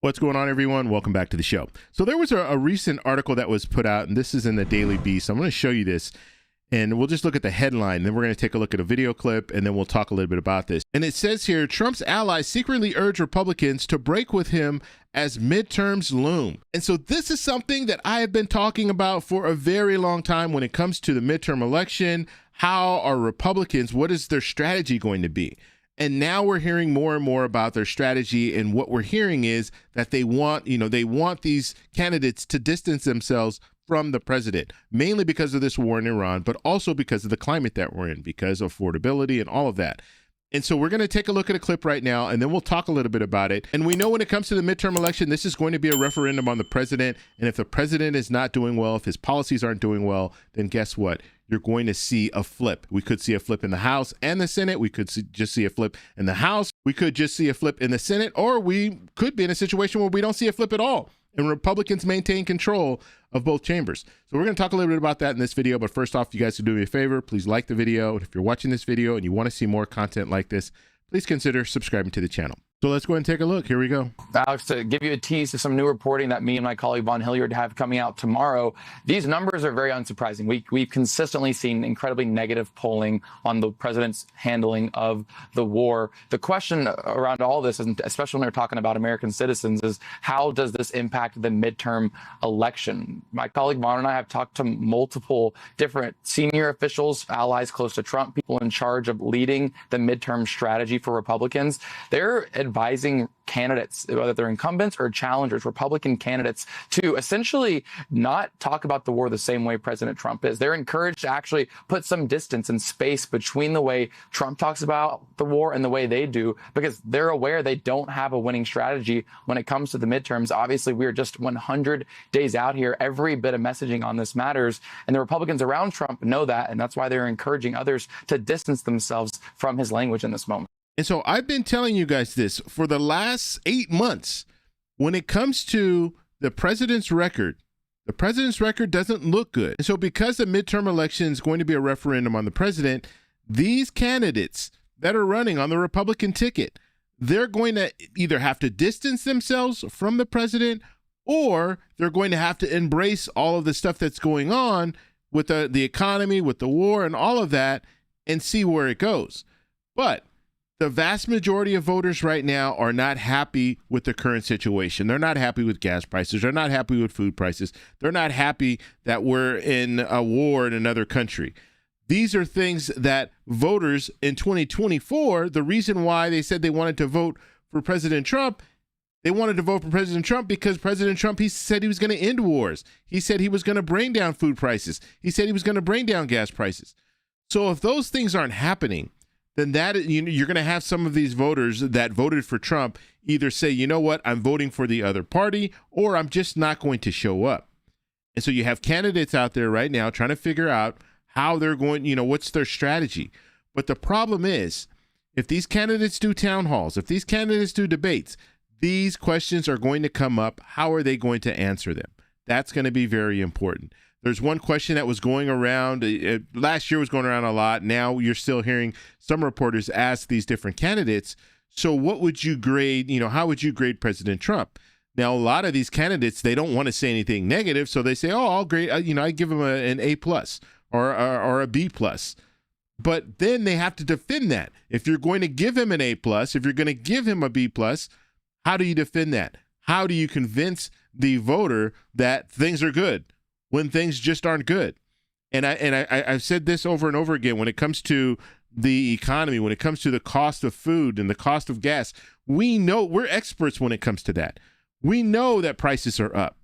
What's going on, everyone? Welcome back to the show. So there was a recent article that was put out, and this is in the Daily Beast. I'm going to show you this, and we'll just look at the headline. Then we're going to take a look at a video clip, and then we'll talk a little bit about this. And it says here, Trump's allies secretly urge Republicans to break with him as midterms loom. And so this is something that I have been talking about for a very long time when it comes to the midterm election. How are Republicans, what is their strategy going to be? And now we're hearing more and more about their strategy. And what we're hearing is that they want these candidates to distance themselves from the president, mainly because of this war in Iran, but also because of the climate that we're in, because of affordability and all of that. And so we're going to take a look at a clip right now, and then we'll talk a little bit about it. And we know when it comes to the midterm election, this is going to be a referendum on the president. And if the president is not doing well, if his policies aren't doing well, then guess what? You're going to see a flip. We could see a flip in the House and the Senate. We could just see a flip in the House. We could just see a flip in the Senate, or we could be in a situation where we don't see a flip at all and Republicans maintain control of both chambers. So we're going to talk a little bit about that in this video. But first off, you guys can do me a favor. Please like the video. And if you're watching this video and you want to see more content like this, please consider subscribing to the channel. So let's go ahead and take a look. Here we go. Alex, to give you a tease to some new reporting that me and my colleague Von Hilliard have coming out tomorrow, these numbers are very unsurprising. We've consistently seen incredibly negative polling on the president's handling of the war. The question around all this, and especially when we're talking about American citizens, is how does this impact the midterm election? My colleague Von and I have talked to multiple different senior officials, allies close to Trump, people in charge of leading the midterm strategy for Republicans. They're advising candidates, whether they're incumbents or challengers, Republican candidates, to essentially not talk about the war the same way President Trump is. They're encouraged to actually put some distance and space between the way Trump talks about the war and the way they do, because they're aware they don't have a winning strategy when it comes to the midterms. Obviously, we're just 100 days out here. Every bit of messaging on this matters, and the Republicans around Trump know that, and that's why they're encouraging others to distance themselves from his language in this moment. And so I've been telling you guys this for the last 8 months. When it comes to the president's record doesn't look good. And so because the midterm election is going to be a referendum on the president, these candidates that are running on the Republican ticket, they're going to either have to distance themselves from the president, or they're going to have to embrace all of the stuff that's going on with the economy, with the war and all of that, and see where it goes. But the vast majority of voters right now are not happy with the current situation. They're not happy with gas prices. They're not happy with food prices. They're not happy that we're in a war in another country. These are things that voters in 2024, the reason why they said they wanted to vote for President Trump, they wanted to vote for President Trump because President Trump, he said he was going to end wars. He said he was going to bring down food prices. He said he was going to bring down gas prices. So if those things aren't happening, then you're going to have some of these voters that voted for Trump either say, you know what, I'm voting for the other party, or I'm just not going to show up. And so you have candidates out there right now trying to figure out how they're going, what's their strategy. But the problem is, if these candidates do town halls, if these candidates do debates, these questions are going to come up. How are they going to answer them? That's going to be very important. There's one question that was going around, last year was going around a lot. Now you're still hearing some reporters ask these different candidates, so what would you grade, how would you grade President Trump? Now, a lot of these candidates, they don't want to say anything negative, so they say, oh, I'll grade, I give him an A+ or a B+. But then they have to defend that. If you're going to give him an A+, if you're going to give him a B+, how do you defend that? How do you convince the voter that things are good when things just aren't good? And I've said this over and over again, when it comes to the economy, when it comes to the cost of food and the cost of gas, we know, we're experts when it comes to that. We know that prices are up.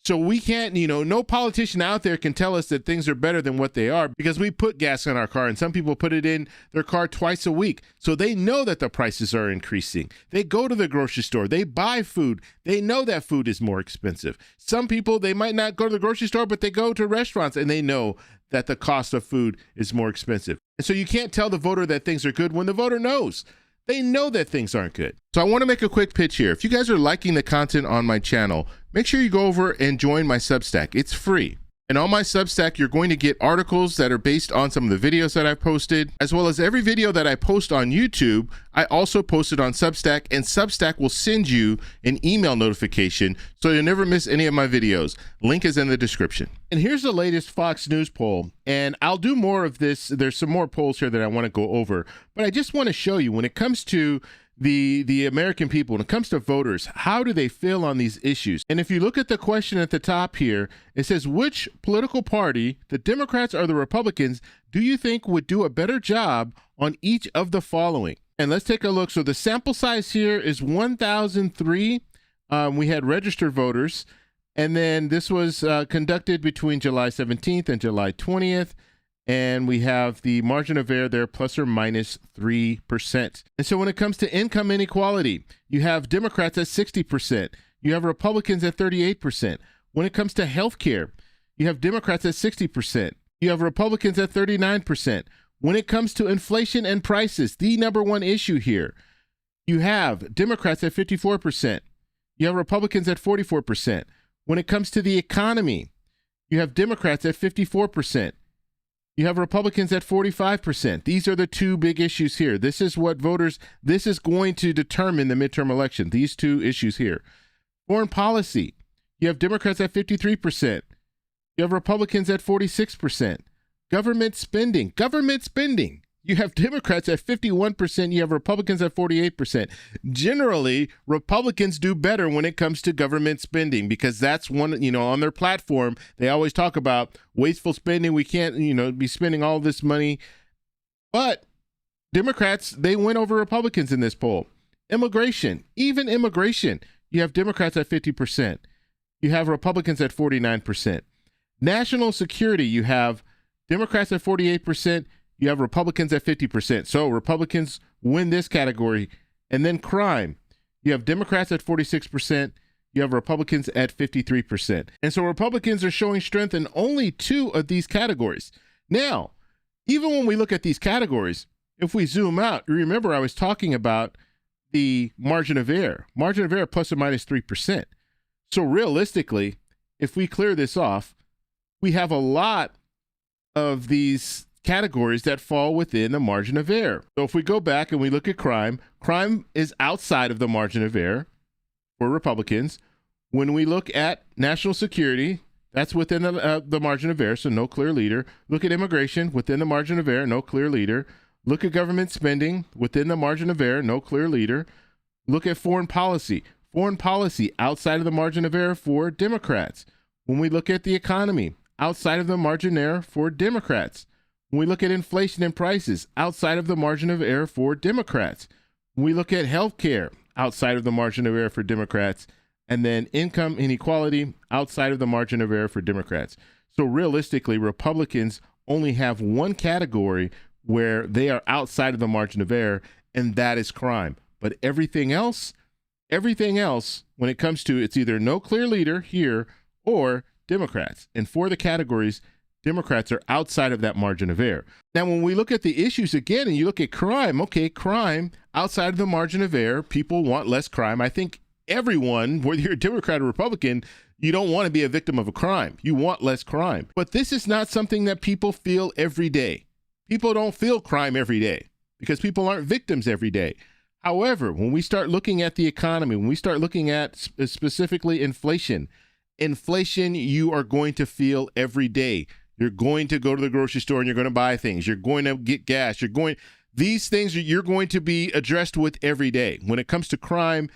So we can't, no politician out there can tell us that things are better than what they are, because we put gas in our car, and some people put it in their car twice a week. So they know that the prices are increasing. They go to the grocery store, they buy food. They know that food is more expensive. Some people, they might not go to the grocery store, but they go to restaurants and they know that the cost of food is more expensive. And so you can't tell the voter that things are good when the voter knows. They know that things aren't good. So I want to make a quick pitch here. If you guys are liking the content on my channel, make sure you go over and join my Substack. It's free. And on my Substack, you're going to get articles that are based on some of the videos that I've posted, as well as every video that I post on YouTube, I also post it on Substack, and Substack will send you an email notification so you'll never miss any of my videos. Link is in the description. And here's the latest Fox News poll, and I'll do more of this. There's some more polls here that I want to go over, but I just want to show you when it comes to the American people, when it comes to voters, how do they feel on these issues? And if you look at the question at the top here, it says, which political party, the Democrats or the Republicans, do you think would do a better job on each of the following? And let's take a look. So the sample size here is 1,003. We had registered voters, and then this was conducted between July 17th and July 20th. And we have the margin of error there, plus or minus 3%. And so when it comes to income inequality, you have Democrats at 60%. You have Republicans at 38%. When it comes to healthcare, you have Democrats at 60%. You have Republicans at 39%. When it comes to inflation and prices, the number one issue here, you have Democrats at 54%. You have Republicans at 44%. When it comes to the economy, you have Democrats at 54%. You have Republicans at 45%. These are the two big issues here. This is what voters, this is going to determine the midterm election, these two issues here. Foreign policy, you have Democrats at 53%. You have Republicans at 46%. Government spending, you have Democrats at 51%. You have Republicans at 48%. Generally, Republicans do better when it comes to government spending because that's one, on their platform, they always talk about wasteful spending. We can't, be spending all this money. But Democrats, they win over Republicans in this poll. Immigration, even immigration, you have Democrats at 50%. You have Republicans at 49%. National security, you have Democrats at 48%. You have Republicans at 50%. So Republicans win this category. And then crime, you have Democrats at 46%. You have Republicans at 53%. And so Republicans are showing strength in only two of these categories. Now, even when we look at these categories, if we zoom out, remember I was talking about the margin of error plus or minus 3%. So realistically, if we clear this off, we have a lot of these categories that fall within the margin of error. So if we go back and we look at crime is outside of the margin of error for Republicans. When we look at national security, that's within the margin of error, so no clear leader. Look at immigration, within the margin of error, no clear leader. Look at government spending, within the margin of error, no clear leader. Look at foreign policy outside of the margin of error for Democrats. When we look at the economy, outside of the margin of error for Democrats. When we look at inflation and prices, outside of the margin of error for Democrats. When we look at healthcare, outside of the margin of error for Democrats. And then income inequality, outside of the margin of error for Democrats. So realistically, Republicans only have one category where they are outside of the margin of error, and that is crime. But everything else, when it comes to, it's either no clear leader here or Democrats. And for the categories, Democrats are outside of that margin of error. Now, when we look at the issues again, and you look at crime, okay, crime outside of the margin of error, people want less crime. I think everyone, whether you're a Democrat or Republican, you don't want to be a victim of a crime. You want less crime. But this is not something that people feel every day. People don't feel crime every day because people aren't victims every day. However, when we start looking at the economy, when we start looking at specifically inflation, you are going to feel every day. You're going to go to the grocery store and you're going to buy things. You're going to get gas. These things you're going to be addressed with every day. When it comes to crime,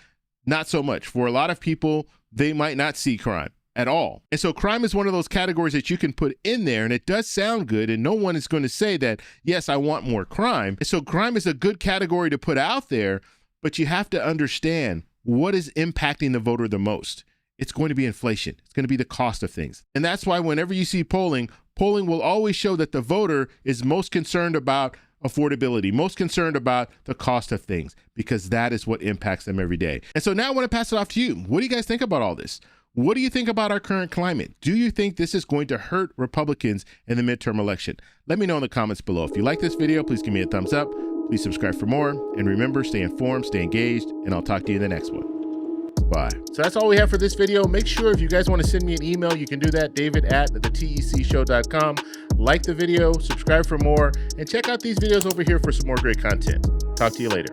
not so much. For a lot of people, they might not see crime at all. And so crime is one of those categories that you can put in there, and it does sound good, and no one is going to say that, yes, I want more crime. And so crime is a good category to put out there, but you have to understand what is impacting the voter the most. It's going to be inflation. It's going to be the cost of things. And that's why whenever you see polling will always show that the voter is most concerned about affordability, most concerned about the cost of things, because that is what impacts them every day. And so now I want to pass it off to you. What do you guys think about all this? What do you think about our current climate? Do you think this is going to hurt Republicans in the midterm election? Let me know in the comments below. If you like this video, please give me a thumbs up. Please subscribe for more. And remember, stay informed, stay engaged, and I'll talk to you in the next one. Bye. So that's all we have for this video. Make sure if you guys want to send me an email, you can do that, david@thetecshow.com. Like the video, subscribe for more, and check out these videos over here for some more great content. Talk to you later.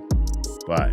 Bye.